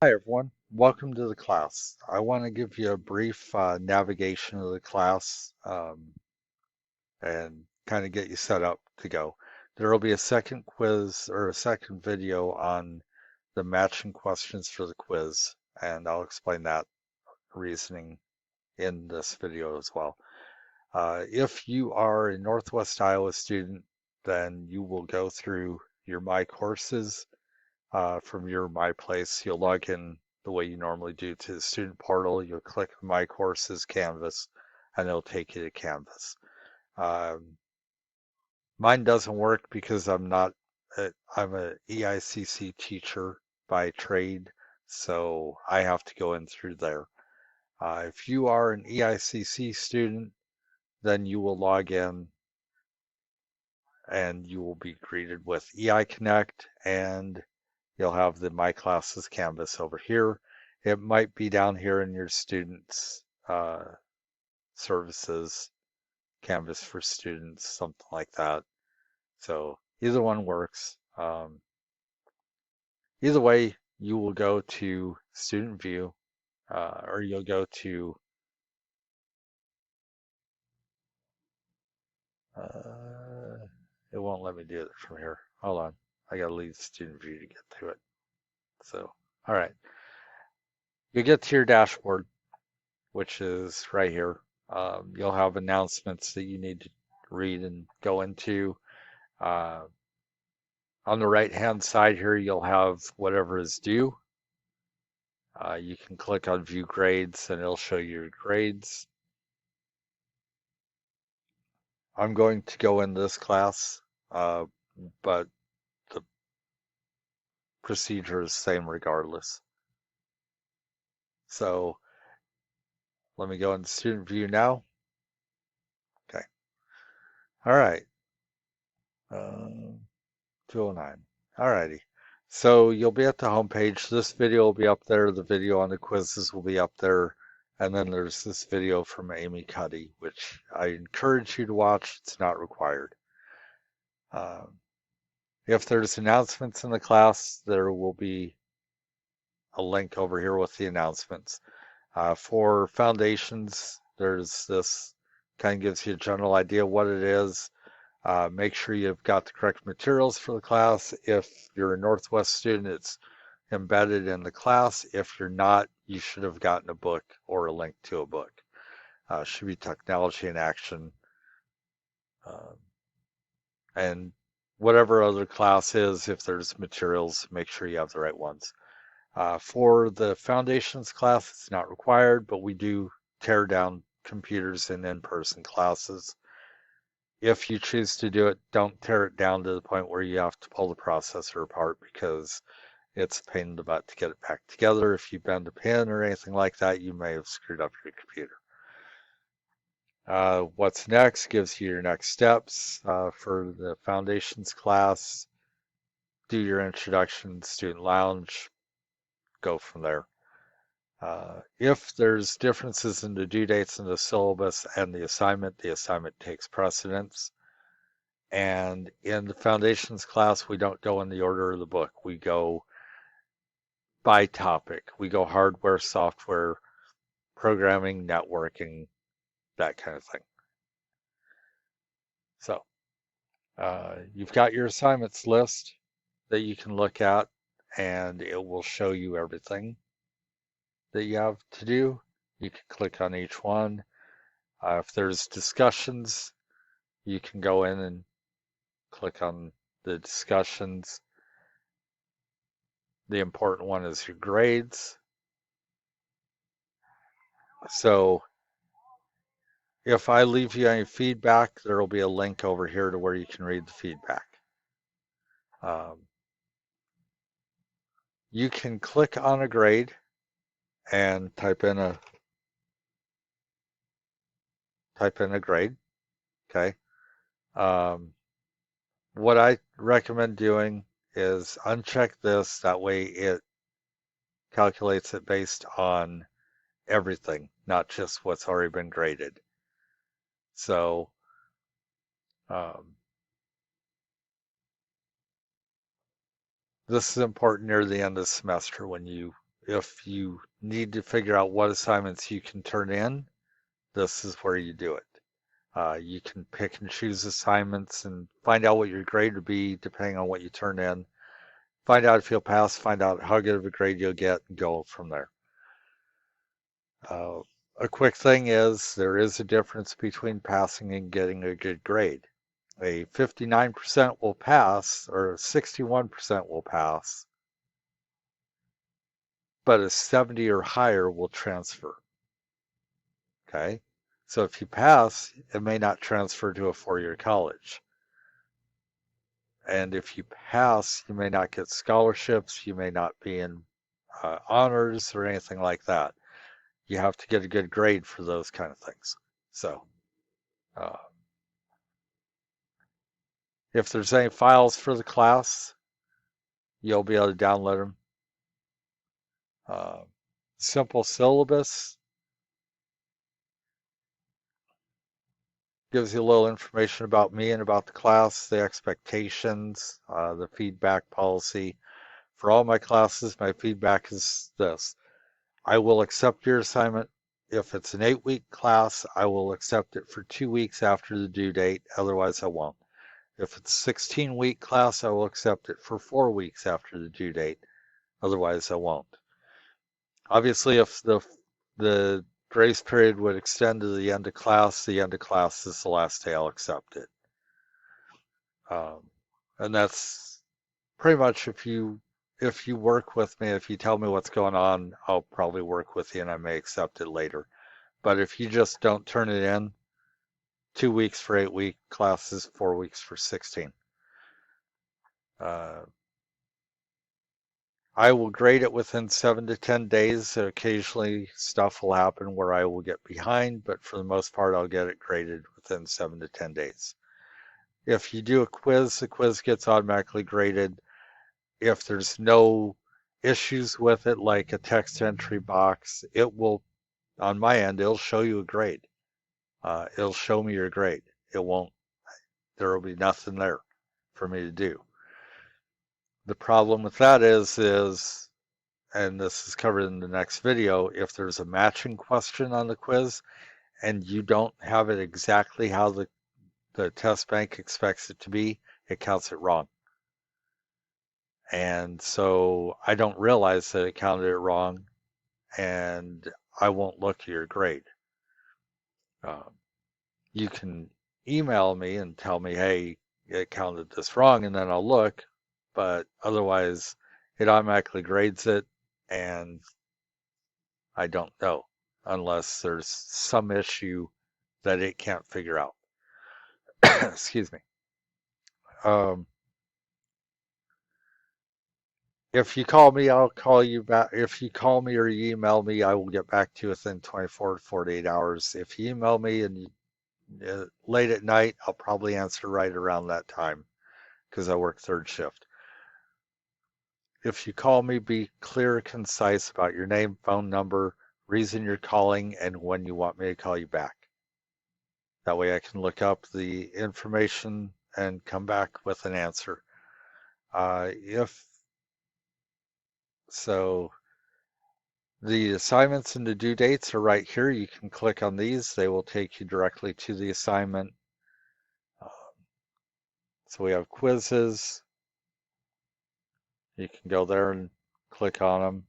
Hi everyone, welcome to the class. I want to give you a brief navigation of the class and kind of get you set up to go. There will be a second quiz or a second video on the matching questions for the quiz, and I'll explain that reasoning in this video as well. If you are a Northwest Iowa student, then you will go through your My Courses from your My Place. You'll log in the way you normally do to the student portal. You'll click My Courses Canvas, and it'll take you to Canvas. Um, Mine doesn't work because I'm a EICC teacher by trade, so I have to go in through there. If you are an EICC student, then you will log in and you will be greeted with EI Connect, and you'll have the My Classes canvas over here. It might be down here in your students services canvas for students, something like that. So either one works. Either way, you will go to student view or you'll go to uh, it won't let me do it from here. Hold on. I gotta leave student view to get to it. So, all right. You get to your dashboard, which is right here. You'll have announcements that you need to read and go into. Uh, on the right-hand side here, you'll have whatever is due. You can click on View Grades and it'll show you your grades. I'm going to go in this class, but the procedure is the same regardless. So let me go into Student View now. Okay. All right. 209. Alrighty. So you'll be at the home page. This video will be up there. The video on the quizzes will be up there. And then there's this video from Amy Cuddy, which I encourage you to watch. It's not required. Um, if there's announcements in the class, there will be a link over here with the announcements. For foundations, there's this kind of gives you a general idea what it is. Make sure you've got the correct materials for the class. If you're a Northwest student, it's embedded in the class. If you're not, you should have gotten a book or a link to a book. Should be Technology in Action. Uh, and whatever other class is, if there's materials, make sure you have the right ones. For the foundations class, it's not required, but we do tear down computers in person classes. If you choose to do it, don't tear it down to the point where you have to pull the processor apart because it's a pain in the butt to get it back together. If you bend a pin or anything like that, you may have screwed up your computer. What's next gives you your next steps for the foundations class. Do your introduction, student lounge, go from there. If there's differences in the due dates in the syllabus and the assignment takes precedence. And in the foundations class, we don't go in the order of the book. We go by topic. We go hardware, software, programming, networking, that kind of thing. So you've got your assignments list that you can look at, and it will show you everything that you have to do. You can click on each one. If there's discussions, you can go in and click on the discussions. The important one is your grades. So if I leave you any feedback, there will be a link over here to where you can read the feedback. You can click on a grade and type in a grade. Okay. Um, what I recommend doing is uncheck this. That way it calculates it based on everything, not just what's already been graded. So um, this is important near the end of the semester when you if you need to figure out what assignments you can turn in, this is where you do it. You can pick and choose assignments and find out what your grade would be depending on what you turn in. Find out if you'll pass, find out how good of a grade you'll get, and go from there. A quick thing is there is a difference between passing and getting a good grade. A 59% will pass, or 61% will pass, but a 70 or higher will transfer. Okay? So if you pass, it may not transfer to a four-year college. And if you pass, you may not get scholarships, you may not be in honors or anything like that. You have to get a good grade for those kind of things. So, if there's any files for the class, you'll be able to download them. Simple syllabus gives you a little information about me and about the class, the expectations, the feedback policy. For all my classes, my feedback is this. I will accept your assignment. If it's an 8-week class, I will accept it for 2 weeks after the due date. Otherwise, I won't. If it's a 16-week class, I will accept it for 4 weeks after the due date. Otherwise, I won't. Obviously, if the grace period would extend to the end of class is the last day I'll accept it. And that's pretty much if you work with me, if you tell me what's going on, I'll probably work with you and I may accept it later. But if you just don't turn it in, 2 weeks for 8-week classes, 4 weeks for 16. I will grade it within 7 to 10 days. Occasionally stuff will happen where I will get behind, but for the most part, I'll get it graded within 7 to 10 days. If you do a quiz, the quiz gets automatically graded. If there's no issues with it, like a text entry box, it will, on my end, it'll show you a grade. It'll show me your grade. It won't, there will be nothing there for me to do. The problem with that is, and this is covered in the next video, if there's a matching question on the quiz and you don't have it exactly how the test bank expects it to be, it counts it wrong. And so I don't realize that it counted it wrong, and I won't look at your grade. You can email me and tell me, hey, it counted this wrong, and then I'll look, but otherwise it automatically grades it, and I don't know unless there's some issue that it can't figure out. Excuse me. If you call me, I'll call you back. If you call me or you email me, I will get back to you within 24 to 48 hours. If you email me and late at night, I'll probably answer right around that time because I work third shift. If you call me, be clear and concise about your name, phone number, reason you're calling, and when you want me to call you back. That way I can look up the information and come back with an answer. The assignments and the due dates are right here. You can click on these. They will take you directly to the assignment. So we have quizzes. You can go there and click on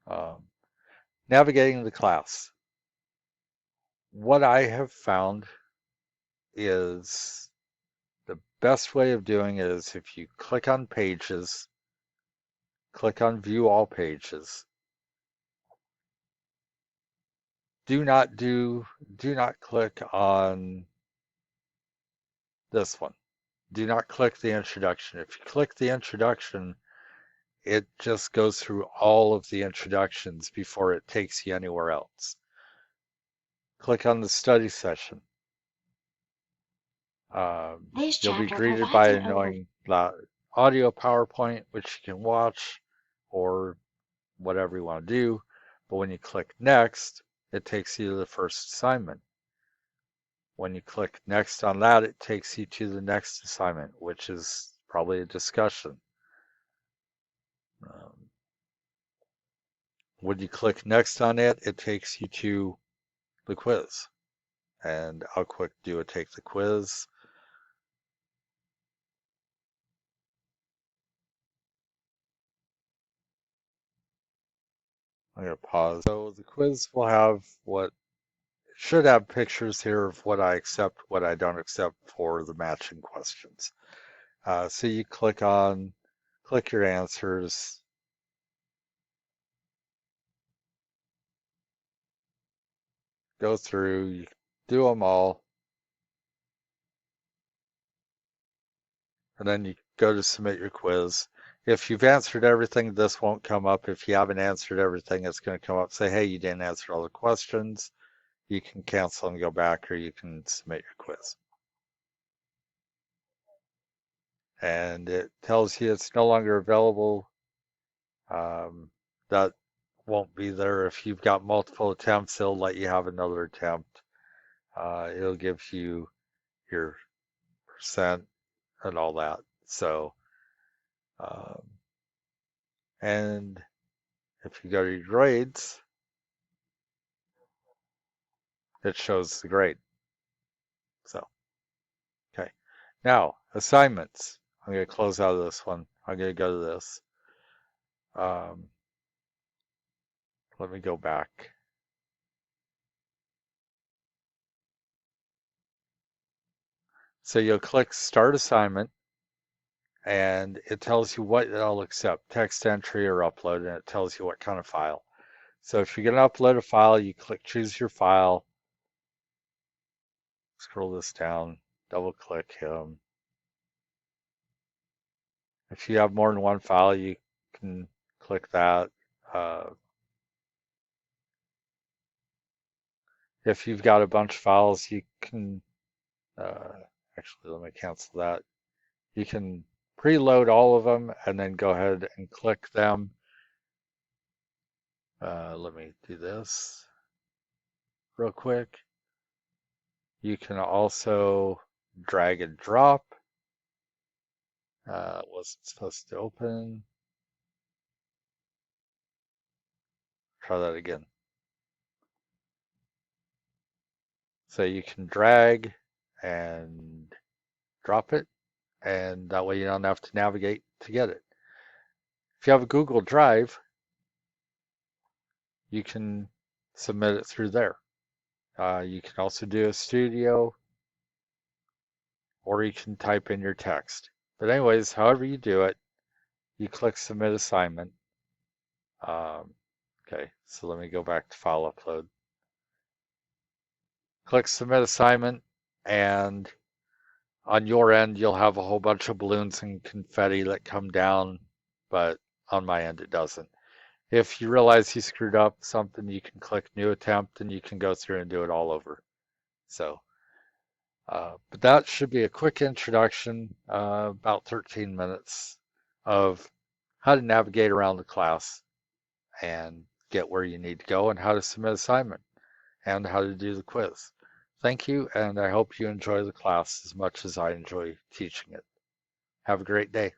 them. Navigating the class. What I have found is the best way of doing it is if you click on pages, click on view all pages. Do not click on this one. Do not click the introduction. If you click the introduction, it just goes through all of the introductions before it takes you anywhere else. Click on the study session. You'll be greeted by an annoying audio PowerPoint, which you can watch or whatever you want to do. But when you click next, it takes you to the first assignment. When you click next on that, it takes you to the next assignment, which is probably a discussion. When you click next on it, it takes you to the quiz. And I'll quick do a take the quiz. I'm going to pause. So the quiz will have what should have pictures here of what I accept, what I don't accept for the matching questions. So you click your answers. Go through, you do them all, and then you go to submit your quiz. If you've answered everything, this won't come up. If you haven't answered everything, it's going to come up, say, hey, you didn't answer all the questions. You can cancel and go back, or you can submit your quiz. And it tells you it's no longer available. That won't be there. If you've got multiple attempts, it'll let you have another attempt. It'll give you your percent and all that. So, um, and if you go to your grades, it shows the grade. So, okay. Now, assignments. I'm going to close out of this one. I'm going to go to this. Um, let me go back. So you'll click Start Assignment, and it tells you what it'll accept, text entry or upload, and it tells you what kind of file. So if you're going to upload a file, you click Choose Your File. Scroll this down, double click him. If you have more than one file, you can click that. If you've got a bunch of files, you can, actually, let me cancel that. You can preload all of them and then go ahead and click them. Let me do this real quick. You can also drag and drop. Wasn't supposed to open. Try that again. So you can drag and drop it, and that way you don't have to navigate to get it. If you have a Google Drive, you can submit it through there. You can also do a studio, or you can type in your text. But anyways, however you do it, you click Submit Assignment. Okay, so let me go back to File Upload. Click Submit Assignment, and on your end, you'll have a whole bunch of balloons and confetti that come down, but on my end, it doesn't. If you realize you screwed up something, you can click New Attempt, and you can go through and do it all over. So, but that should be a quick introduction, about 13 minutes, of how to navigate around the class and get where you need to go, and how to submit assignment, and how to do the quiz. Thank you, and I hope you enjoy the class as much as I enjoy teaching it. Have a great day.